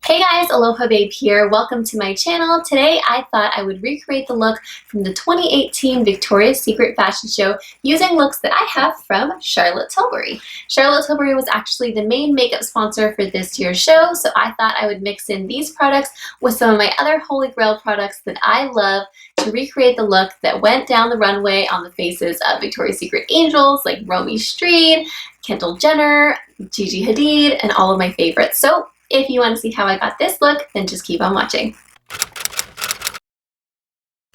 Hey guys, Aloha Babe here. Welcome to my channel. Today I thought I would recreate the look from the 2018 Victoria's Secret fashion show using looks that I have from Charlotte Tilbury. Charlotte Tilbury was actually the main makeup sponsor for this year's show, so I thought I would mix in these products with some of my other Holy Grail products that I love to recreate the look that went down the runway on the faces of Victoria's Secret angels like Romy Street, Kendall Jenner, Gigi Hadid, and all of my favorites. So if you want to see how I got this look, then just keep on watching.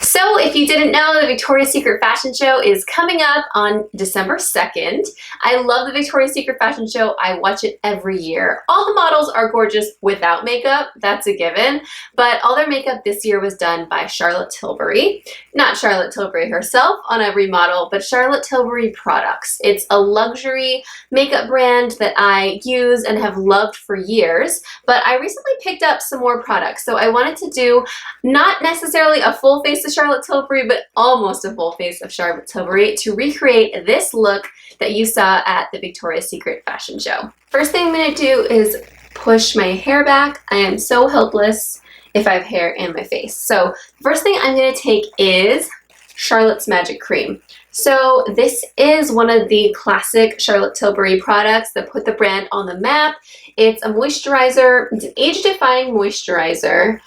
So if you didn't know, the Victoria's Secret fashion show is coming up on December 2nd. I love the Victoria's Secret fashion show. I watch it every year. All the models are gorgeous without makeup, that's a given, but all their makeup this year was done by Charlotte Tilbury. Not Charlotte Tilbury herself on every model, but Charlotte Tilbury products. It's a luxury makeup brand that I use and have loved for years, but I recently picked up some more products. So I wanted to do not necessarily a full face of Charlotte Tilbury, but almost a full face of Charlotte Tilbury to recreate this look that you saw at the Victoria's Secret fashion show. First thing I'm going to do is push my hair back. I am so helpless if I have hair in my face. So the first thing I'm going to take is Charlotte's Magic Cream. So this is one of the classic Charlotte Tilbury products that put the brand on the map. It's a moisturizer. It's an age-defying moisturizer.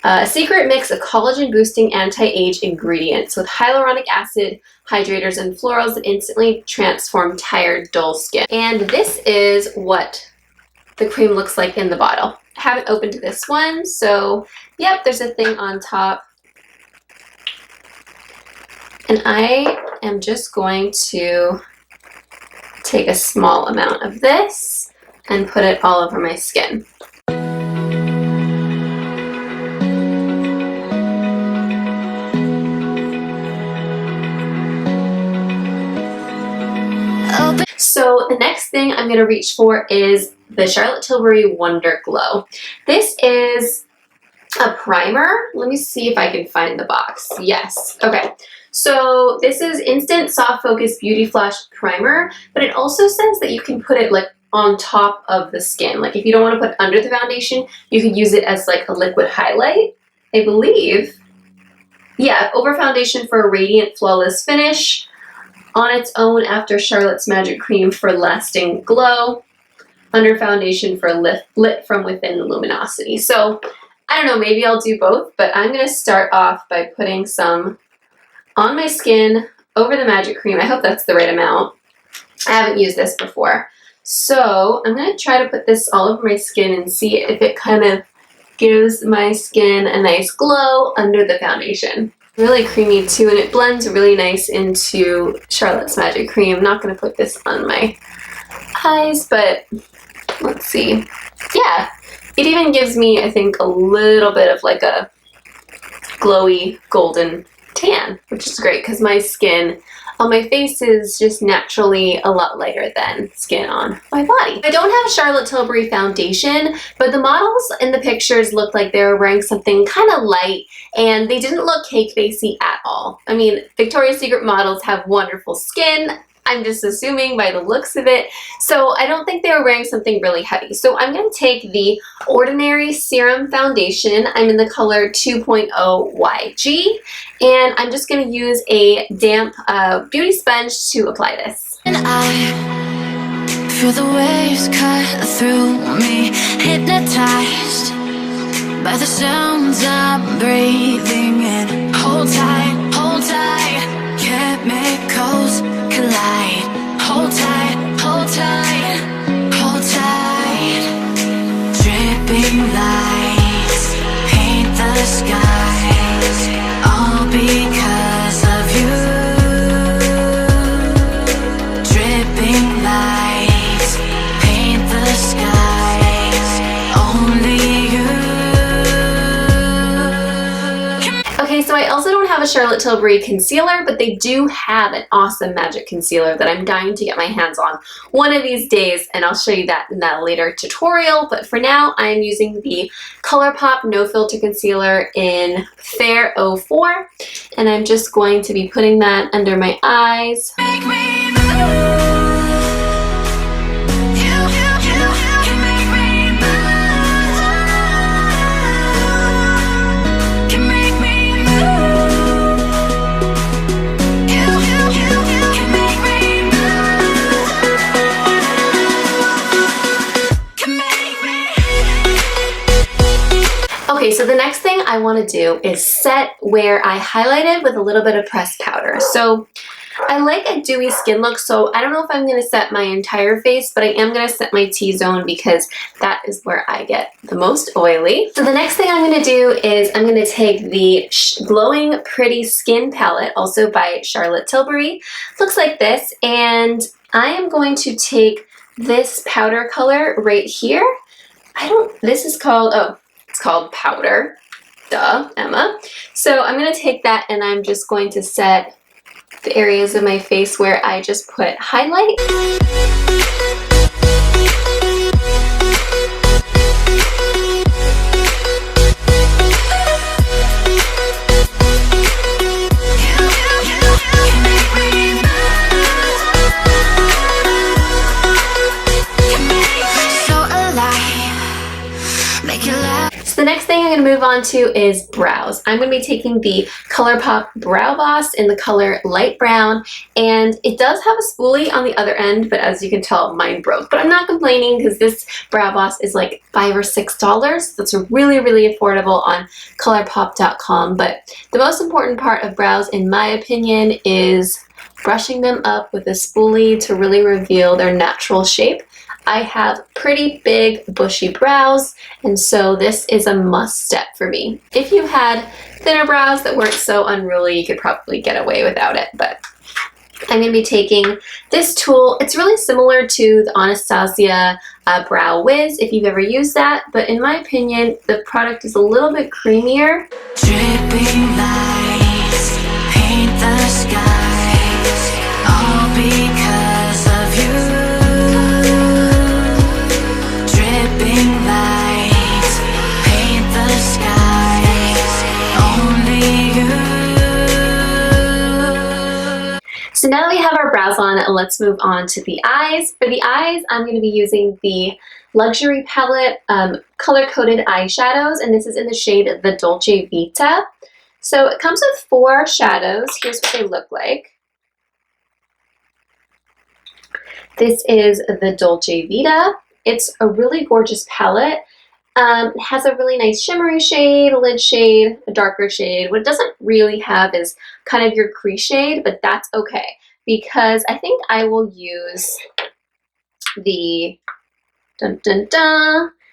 A secret mix of collagen-boosting anti-age ingredients with hyaluronic acid, hydrators, and florals that instantly transform tired, dull skin. And this is what the cream looks like in the bottle. I haven't opened this one, so yep, there's a thing on top. And I am just going to take a small amount of this and put it all over my skin. So the next thing I'm going to reach for is the Charlotte Tilbury Wonder Glow. This is a primer. Let me see if I can find the box. Yes. Okay. So this is Instant Soft Focus Beauty Flash Primer, but it also says that you can put it like on top of the skin. Like if you don't want to put it under the foundation, you could use it as like a liquid highlight, I believe. Yeah, over foundation for a radiant, flawless finish. On its own after Charlotte's Magic Cream for lasting glow. Under foundation for lit from within luminosity. So I don't know, maybe I'll do both, but I'm going to start off by putting some on my skin over the Magic Cream. I hope that's the right amount. I haven't used this before. So I'm going to try to put this all over my skin and see if it kind of gives my skin a nice glow under the foundation. Really creamy too, and it blends really nice into Charlotte's Magic Cream. I'm not going to put this on my eyes, but let's see. Yeah, it even gives me, I think, a little bit of like a glowy golden tan, which is great because my skin on my face is just naturally a lot lighter than skin on my body. I don't have Charlotte Tilbury foundation, but the models in the pictures looked like they were wearing something kind of light and they didn't look cake facey at all. I mean, Victoria's Secret models have wonderful skin. I'm just assuming by the looks of it. So I don't think they were wearing something really heavy. So I'm going to take the Ordinary Serum Foundation. I'm in the color 2.0 YG. And I'm just going to use a damp beauty sponge to apply this. And I feel the waves cut through me, hypnotized by the sounds I'm breathing in. Hold tight, chemicals collide. Hold tight, hold tight, hold tight. Dripping lights paint the skies, all because of you. Dripping lights paint the skies, only you. Okay, so I also don't have a Charlotte Tilbury concealer, but they do have an awesome magic concealer that I'm dying to get my hands on one of these days, and I'll show you that in that later tutorial. But for now, I'm using the Colourpop No Filter Concealer in Fair 04, and I'm just going to be putting that under my eyes. Make me move. You can make me move. Okay, so the next thing I want to do is set where I highlighted with a little bit of pressed powder. So I like a dewy skin look, so I don't know if I'm going to set my entire face, but I am going to set my T-zone because that is where I get the most oily. So the next thing I'm going to do is I'm going to take the Glowing Pretty Skin palette, also by Charlotte Tilbury. Looks like this, and I am going to take this powder color right here. This is called, oh, it's called Powder. Duh, Emma. So I'm going to take that and I'm just going to set the areas of my face where I just put highlight. The next thing I'm going to move on to is brows. I'm going to be taking the Colourpop Brow Boss in the color light brown, and it does have a spoolie on the other end, but as you can tell, mine broke. But I'm not complaining because this Brow Boss is like $5 or $6. That's really, really affordable on Colourpop.com. But the most important part of brows, in my opinion, is brushing them up with a spoolie to really reveal their natural shape. I have pretty big bushy brows, and so this is a must step for me. If you had thinner brows that weren't so unruly, you could probably get away without it, but I'm going to be taking this tool. It's really similar to the Anastasia Brow Wiz, if you've ever used that, but in my opinion, the product is a little bit creamier. Dripping lights paint the skies, all because of you. Dripping lights paint the skies, only you. So now that we have our brows on, let's move on to the eyes. For the eyes, I'm going to be using the Luxury Palette color-coded eyeshadows, and this is in the shade the Dolce Vita. So it comes with 4 shadows. Here's what they look like. This is the Dolce Vita. It's a really gorgeous palette. It has a really nice shimmery shade, a lid shade, a darker shade. What it doesn't really have is kind of your crease shade, but that's okay because I think I will use the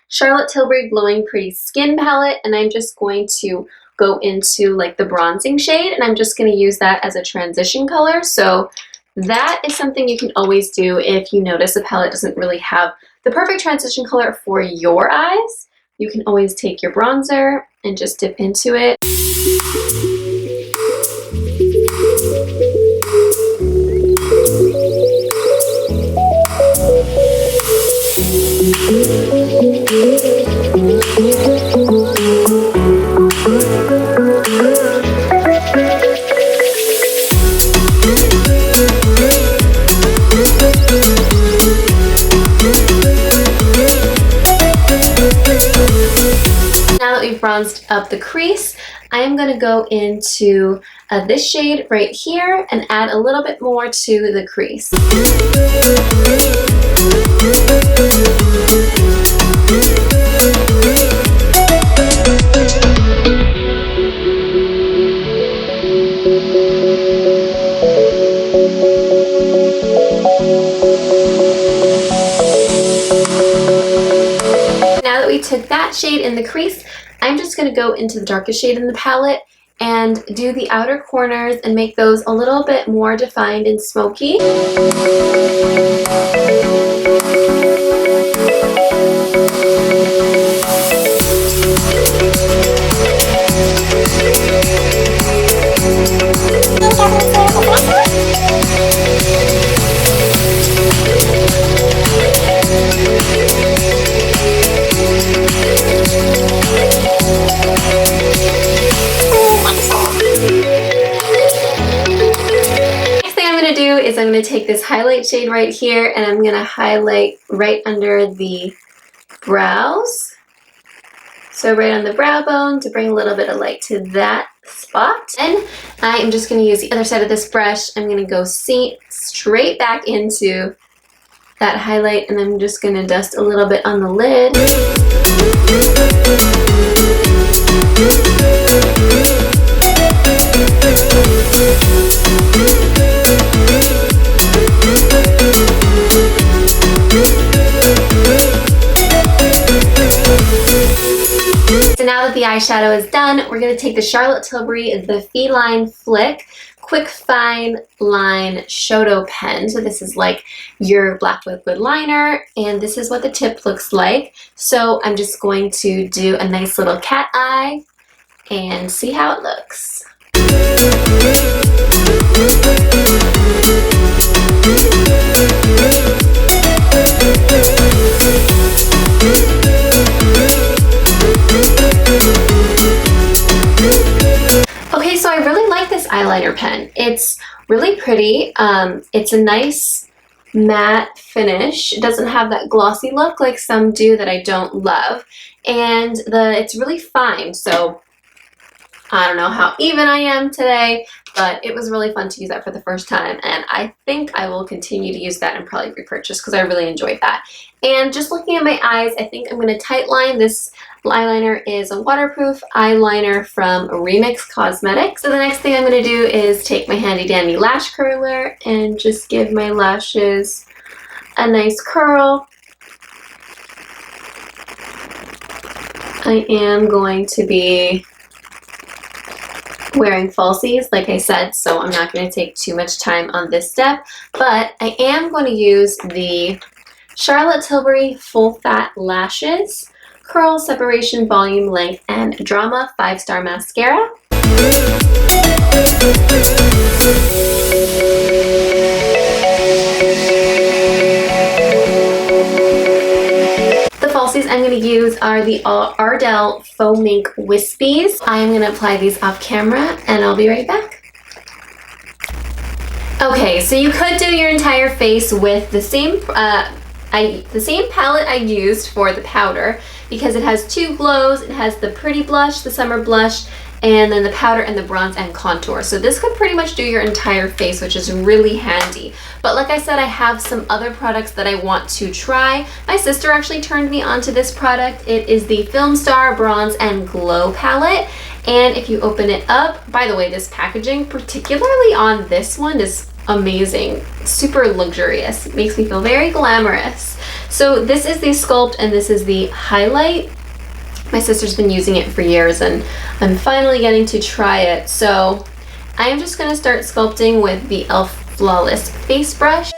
Charlotte Tilbury Glowing Pretty Skin palette, and I'm just going to go into like the bronzing shade, and I'm just going to use that as a transition color. So that is something you can always do if you notice a palette doesn't really have the perfect transition color for your eyes. You can always take your bronzer and just dip into it. Bronzed up the crease, I am going to go into this shade right here and add a little bit more to the crease. Now that we took that shade in the crease, I'm just going to go into the darkest shade in the palette and do the outer corners and make those a little bit more defined and smoky. I'm going to take this highlight shade right here and I'm going to highlight right under the brows. So right on the brow bone to bring a little bit of light to that spot. And I am just going to use the other side of this brush. I'm going to go straight back into that highlight and I'm just going to dust a little bit on the lid. So now that the eyeshadow is done, we're going to take the Charlotte Tilbury, the Feline Flick Quick Fine Line Shoto pen. So this is like your black liquid liner, and this is what the tip looks like. So I'm just going to do a nice little cat eye and see how it looks. Okay, so I really like this eyeliner pen. It's really pretty. It's a nice matte finish. It doesn't have that glossy look like some do that I don't love. And it's really fine. So I don't know how even I am today, but it was really fun to use that for the first time. And I think I will continue to use that and probably repurchase because I really enjoyed that. And just looking at my eyes, I think I'm going to tight line. This eyeliner is a waterproof eyeliner from Remix Cosmetics. So the next thing I'm going to do is take my handy dandy lash curler and just give my lashes a nice curl. I am going to be wearing falsies, like I said, so I'm not going to take too much time on this step, but I am going to use the Charlotte Tilbury Full Fat Lashes Curl Separation Volume Length and Drama 5-Star Mascara. I'm going to use are the Ardell Faux Mink Wispies. I am going to apply these off camera and I'll be right back. Okay, so you could do your entire face with the same palette I used for the powder because it has two glows. It has the pretty blush, the summer blush, and then the powder and the bronze and contour. So this could pretty much do your entire face, which is really handy. But like I said, I have some other products that I want to try. My sister actually turned me onto this product. It is the Film Star Bronze and Glow palette. And if you open it up, by the way, this packaging, particularly on this one, is amazing. Super luxurious. It makes me feel very glamorous. So this is the Sculpt and this is the Highlight. My sister's been using it for years and I'm finally getting to try it. So I am just going to start sculpting with the e.l.f. Flawless Face Brush.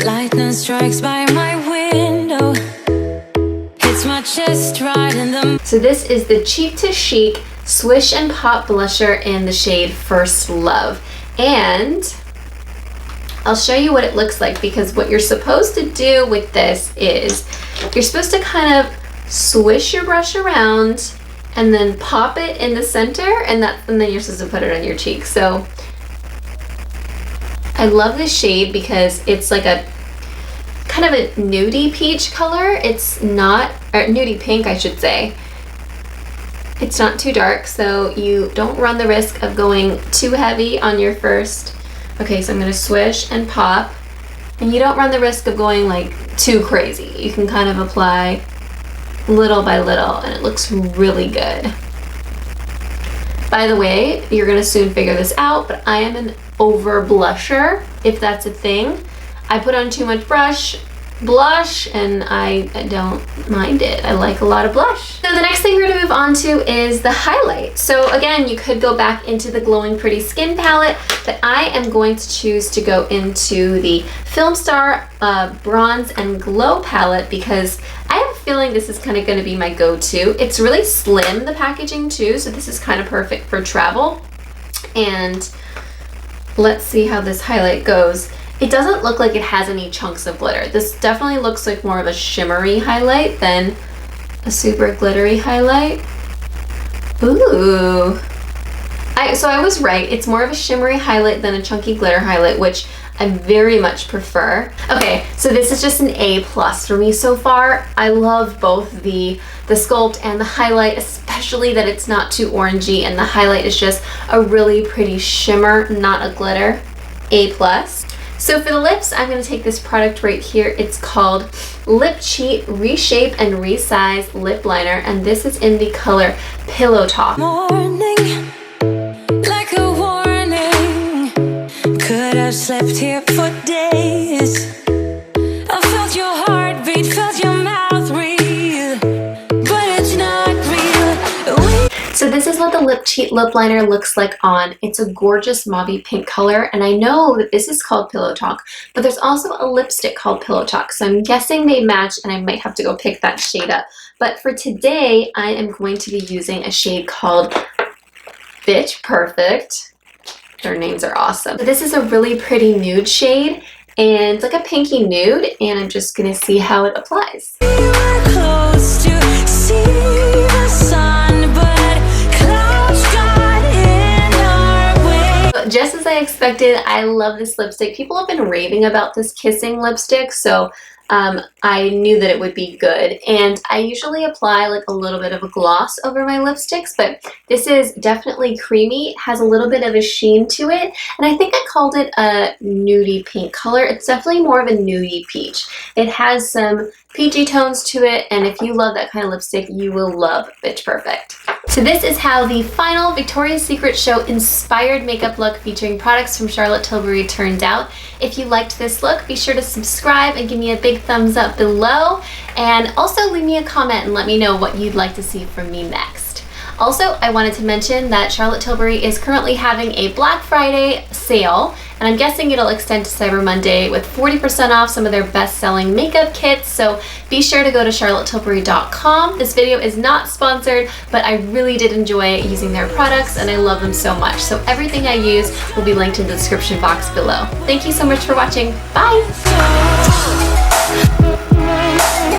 Lightning strikes by my window. Hits my chest right in the... So this is the Cheek to Chic Swish and Pop Blusher in the shade First Love. And I'll show you what it looks like because what you're supposed to do with this is you're supposed to kind of swish your brush around and then pop it in the center and then you're supposed to put it on your cheek. So I love this shade because it's like a kind of a nudie peach color. It's not, or nudie pink I should say. It's not too dark, so you don't run the risk of going too heavy on your first. Okay, so I'm going to swish and pop, and you don't run the risk of going like too crazy. You can kind of apply little by little, and it looks really good. By the way, you're going to soon figure this out, but I am an over blusher, if that's a thing. I put on too much blush and I don't mind it. I like a lot of blush. So the next thing we're going to move on to is the highlight. So again, you could go back into the Glowing Pretty Skin palette, but I am going to choose to go into the Film Star Bronze and Glow palette because I have a feeling this is kind of going to be my go-to. It's really slim, the packaging too, so this is kind of perfect for travel. And let's see how this highlight goes. It doesn't look like it has any chunks of glitter. This definitely looks like more of a shimmery highlight than a super glittery highlight. Ooh. So I was right. It's more of a shimmery highlight than a chunky glitter highlight, which I very much prefer. Okay, so this is just an A+ for me so far. I love both the sculpt and the highlight, especially that it's not too orangey and the highlight is just a really pretty shimmer, not a glitter. A+. So for the lips, I'm going to take this product right here. It's called Lip Cheat Reshape and Resize Lip Liner, and this is in the color Pillow Talk. Morning, like a warning. slept here for days. I felt your heartbeat, felt your mouth breathe, but it's not real. So this is what the lip cheat lip liner looks like on. It's a gorgeous mauvey pink color, and I know that this is called Pillow Talk, but there's also a lipstick called Pillow Talk, so I'm guessing they match, and I might have to go pick that shade up. But for today, I am going to be using a shade called Bitch Perfect. Their names are awesome. So this is a really pretty nude shade, and it's like a pinky nude, and I'm just gonna see how it applies. We were close to see the sun, but clouds got in our way. Just as I expected, I love this lipstick. People have been raving about this kissing lipstick, so I knew that it would be good. And I usually apply like a little bit of a gloss over my lipsticks, but this is definitely creamy, has a little bit of a sheen to it, and I think I called it a nudie pink color. It's definitely more of a nudie peach. It has some peachy tones to it, and if you love that kind of lipstick, you will love Bitch Perfect. So this is how the final Victoria's Secret show inspired makeup look featuring products from Charlotte Tilbury turned out. If you liked this look, be sure to subscribe and give me a big thumbs up below, and also leave me a comment and let me know what you'd like to see from me next. Also, I wanted to mention that Charlotte Tilbury is currently having a Black Friday sale, and I'm guessing it'll extend to Cyber Monday with 40% off some of their best-selling makeup kits, so be sure to go to charlottetilbury.com. This video is not sponsored, but I really did enjoy using their products, and I love them so much. So everything I use will be linked in the description box below. Thank you so much for watching. Bye!